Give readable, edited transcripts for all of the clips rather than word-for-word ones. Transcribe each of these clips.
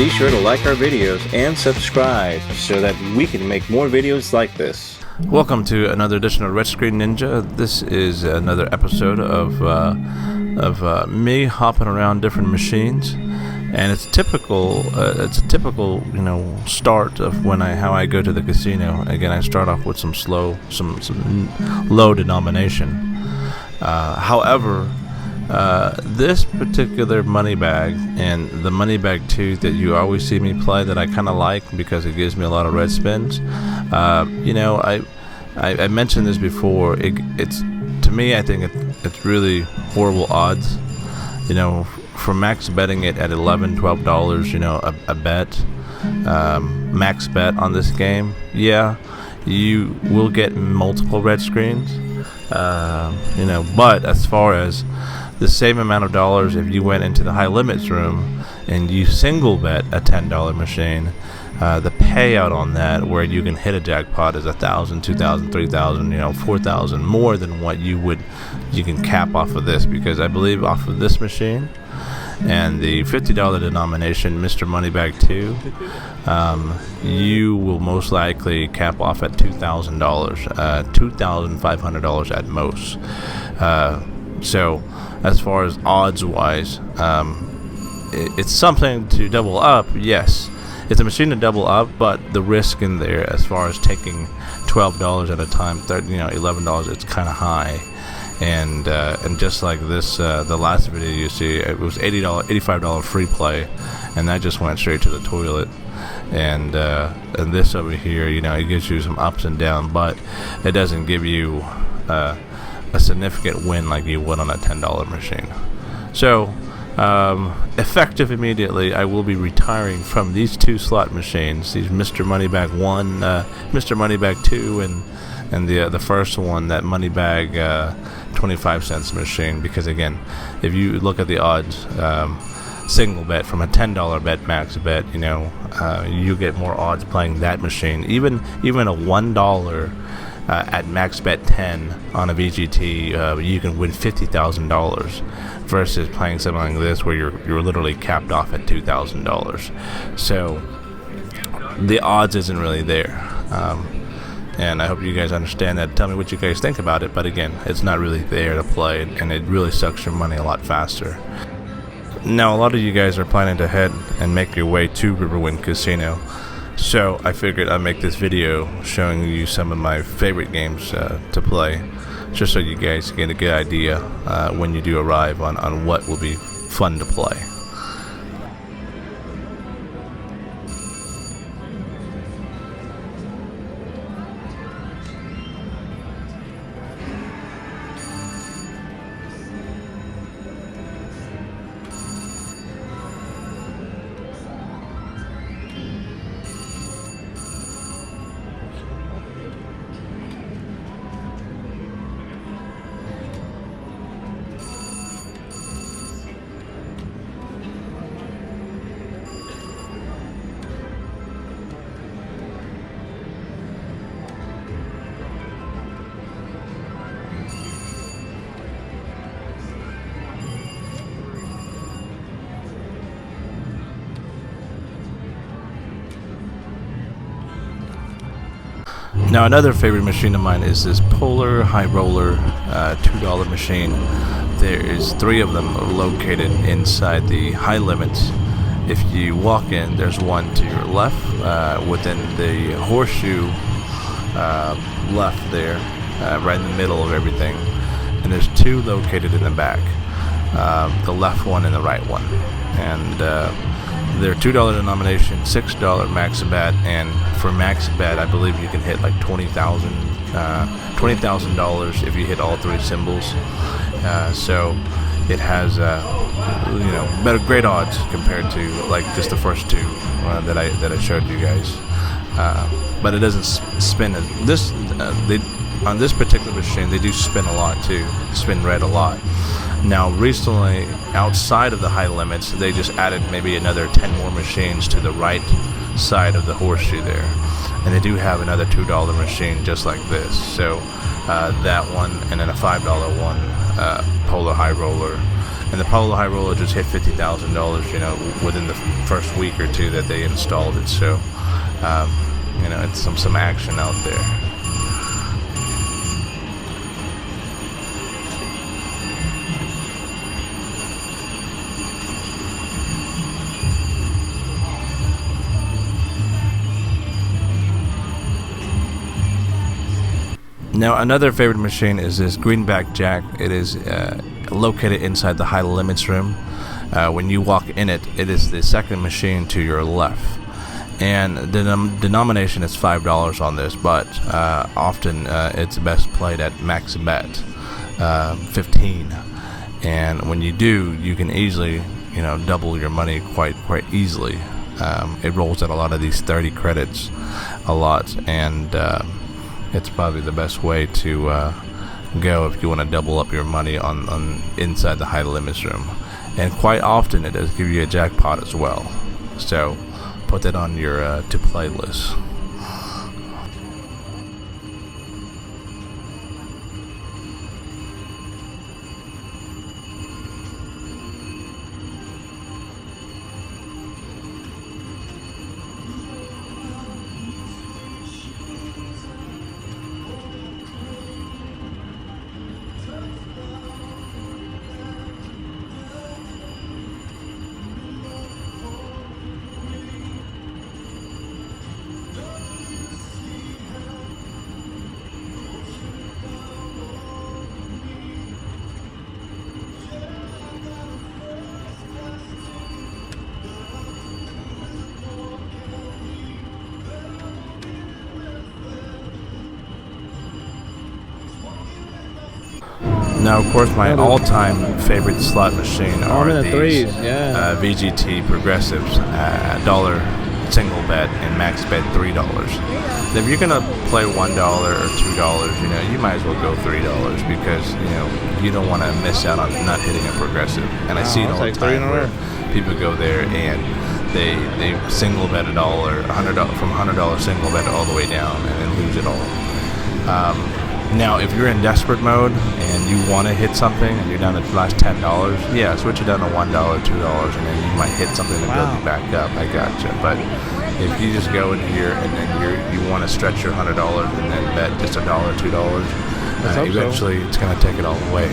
be sure to like our videos and subscribe so that we can make more videos like this. Welcome to another edition of Red Screen Ninja. This is another episode of me hopping around different machines, and it's typical. It's a typical, start of how I go to the casino. Again, I start off with some low denomination. However, this particular money bag and the money bag 2 that you always see me play, that I kind of like because it gives me a lot of red spins. I mentioned this before. It's to me, I think it's really horrible odds. For max betting it at $11-12, a bet, max bet on this game, yeah, you will get multiple red screens. But as far as the same amount of dollars, if you went into the high limits room and you single bet a $10 machine, the payout on that, where you can hit a jackpot, is $1,000, $2,000, $3,000, $4,000 more than what you can cap off of this. Because I believe off of this machine and the $50 denomination Mr. Moneybag 2, you will most likely cap off at $2,000, $2,500 at most. So as far as odds wise, it's something to double up. Yes, it's a machine to double up, but the risk in there, as far as taking $12 at a time, $11, it's kind of high. And just like this, the last video you see, it was $85 free play, and that just went straight to the toilet. And this over here, it gives you some ups and downs, but it doesn't give you a significant win like you would on a $10 machine. So, effective immediately, I will be retiring from these 2 slot machines, these Mr. Moneybag 1, Mr. Moneybag 2, and the first one, that Moneybag 25 cents machine. Because again, if you look at the odds, single bet from a $10 bet, max bet, you get more odds playing that machine. Even a $1 at max bet 10 on a VGT, you can win $50,000 versus playing something like this where you're literally capped off at $2,000. So the odds isn't really there. And I hope you guys understand that. Tell me what you guys think about it. But again, it's not really there to play, and it really sucks your money a lot faster. Now, a lot of you guys are planning to head and make your way to Riverwind Casino. So I figured I'd make this video showing you some of my favorite games to play, just so you guys get a good idea when you do arrive on what will be fun to play. Now, another favorite machine of mine is this Polar High Roller $2 machine. There is 3 of them located inside the high limits. If you walk in, there's one to your left within the horseshoe left there, right in the middle of everything. And there's 2 located in the back, the left one and the right one. And they're $2 denomination, $6 max bet, and for max bet, I believe you can hit like $20,000 if you hit all 3 symbols. So it has better, great odds compared to like just the first 2 that I showed you guys. But it doesn't spin this. On this particular machine, they do spin a lot too. Spin red a lot. Now, recently, outside of the high limits, they just added maybe another 10 more machines to the right side of the horseshoe there. And they do have another $2 machine just like this. So that one, and then a $5 one, Polar High Roller. And the Pablo High Roller just hit $50,000, you know, within the first week or two that they installed it. So, you know, it's some action out there. Now, another favorite machine is this greenback jack. It is located inside the high limits room. When you walk in it, it is the second machine to your left. And the denomination is $5 on this, but often it's best played at max bet 15. And when you do, you can easily, you know, double your money quite easily. It rolls out a lot of these 30 credits a lot, and it's probably the best way to go if you want to double up your money on inside the high limits room. And quite often it does give you a jackpot as well, so put that on your to play list. Now, of course, my all-time favorite slot machine are in the these threes, yeah. VGT progressives, dollar single bet and max bet $3. If you're gonna play $1 or $2, you know, you might as well go $3 because you know you don't want to miss out on not hitting a progressive. And I see it all the time where people go there and they single bet $1, $100 from $100 single bet all the way down and then lose it all. Now, if you're in desperate mode and you want to hit something and you're down to the last $10, yeah, switch it down to $1, $2, and then you might hit something to build you back up. I gotcha. But if you just go in here and then you want to stretch your $100 and then bet just $1, $2, eventually it's going to take it all away.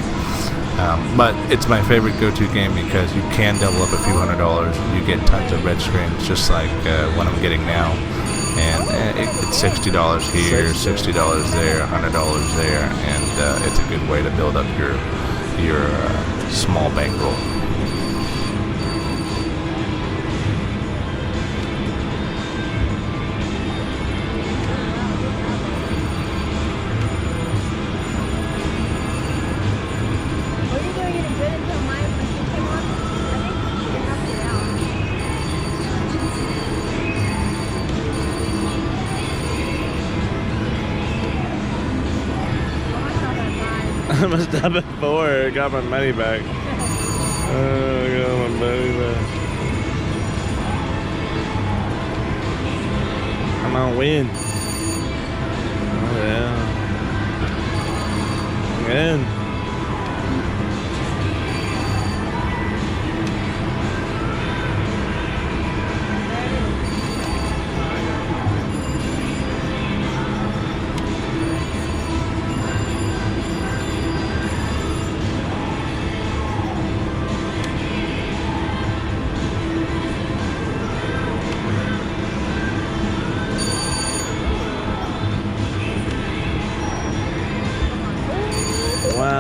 But it's my favorite go-to game because you can double up a few $100s. You get tons of red screens, just like what I'm getting now. And it's $60 here, $60 there, $100 there, and it's a good way to build up your small bankroll. I'm gonna stop at 4. I got my money back. I got my money back. I'm gonna win. Oh yeah. Again. Wow.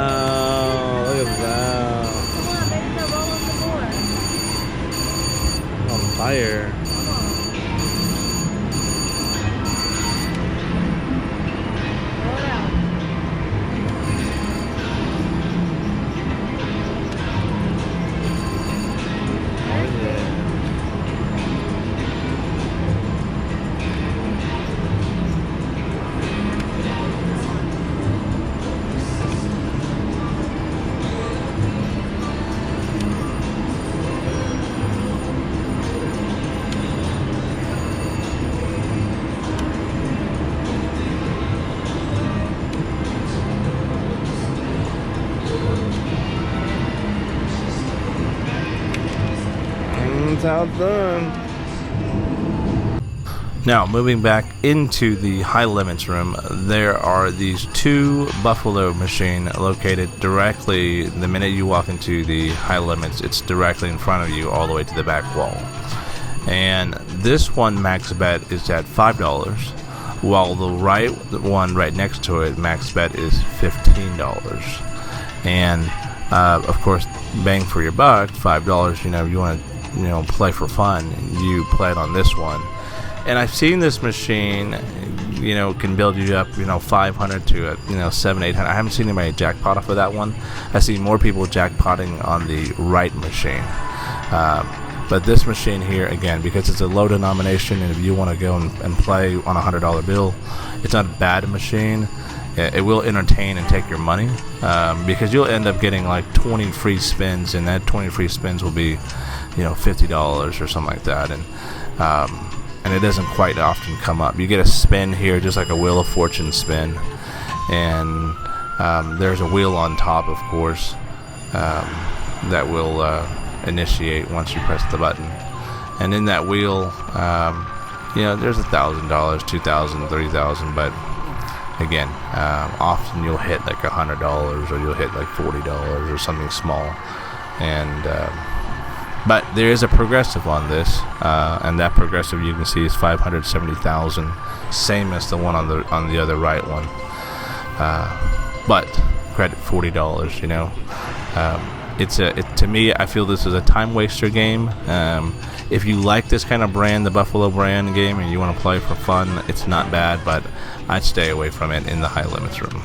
how it's done. Now, moving back into the high limits room, there are these 2 buffalo machine located directly, the minute you walk into the high limits, it's directly in front of you all the way to the back wall. And this one max bet is at $5, while the one right next to it, max bet is $15. And of course, bang for your buck, $5, you want to play for fun, you play it on this one. And I've seen this machine, can build you up, 500 to 700, 800. I haven't seen anybody jackpot off of that one. I see more people jackpotting on the right machine. But this machine here, again, because it's a low denomination, and if you want to go and play on a $100 bill, it's not a bad machine. It will entertain and take your money, because you'll end up getting like 20 free spins, and that 20 free spins will be, $50 or something like that. And it doesn't quite often come up. You get a spin here, just like a Wheel of Fortune spin, and there's a wheel on top, of course, that will initiate once you press the button. And in that wheel, there's $1,000, $2,000, $3,000, but again, often you'll hit like $100, or you'll hit like $40 or something small. And but there is a progressive on this, and that progressive you can see is 570,000, same as the one on the other right one. But credit $40. To me, I feel this is a time waster game. If you like this kind of brand, the Buffalo brand game, and you want to play for fun, it's not bad, but I'd stay away from it in the high limits room.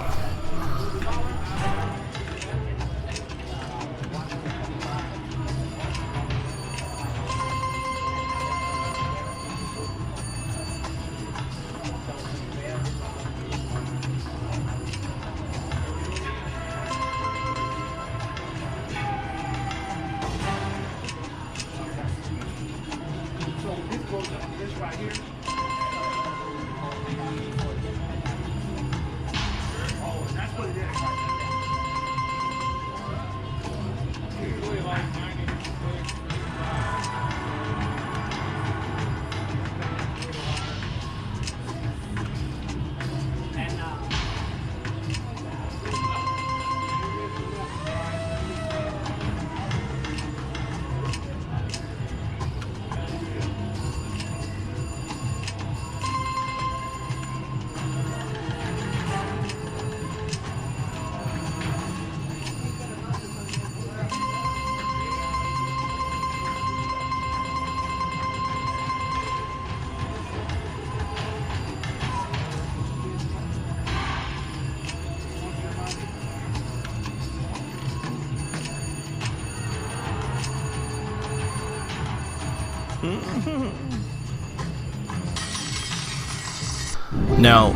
Now,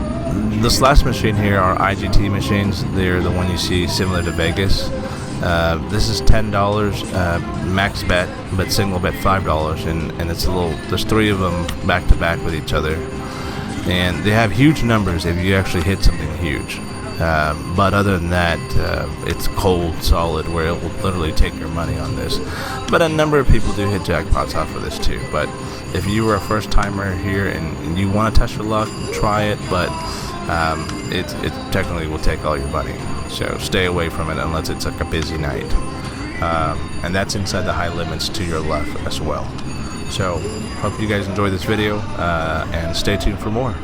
this last machine here are IGT machines. They're the one you see similar to Vegas. This is $10 max bet, but single bet $5, and it's a little. There's 3 of them back to back with each other, and they have huge numbers if you actually hit something huge. But other than that, it's cold solid, where it will literally take your money on this. But a number of people do hit jackpots off of this too. But if you were a first timer here and you want to test your luck, try it. But it technically will take all your money. So stay away from it unless it's like a busy night. And that's inside the high limits to your left as well. So hope you guys enjoy this video, and stay tuned for more.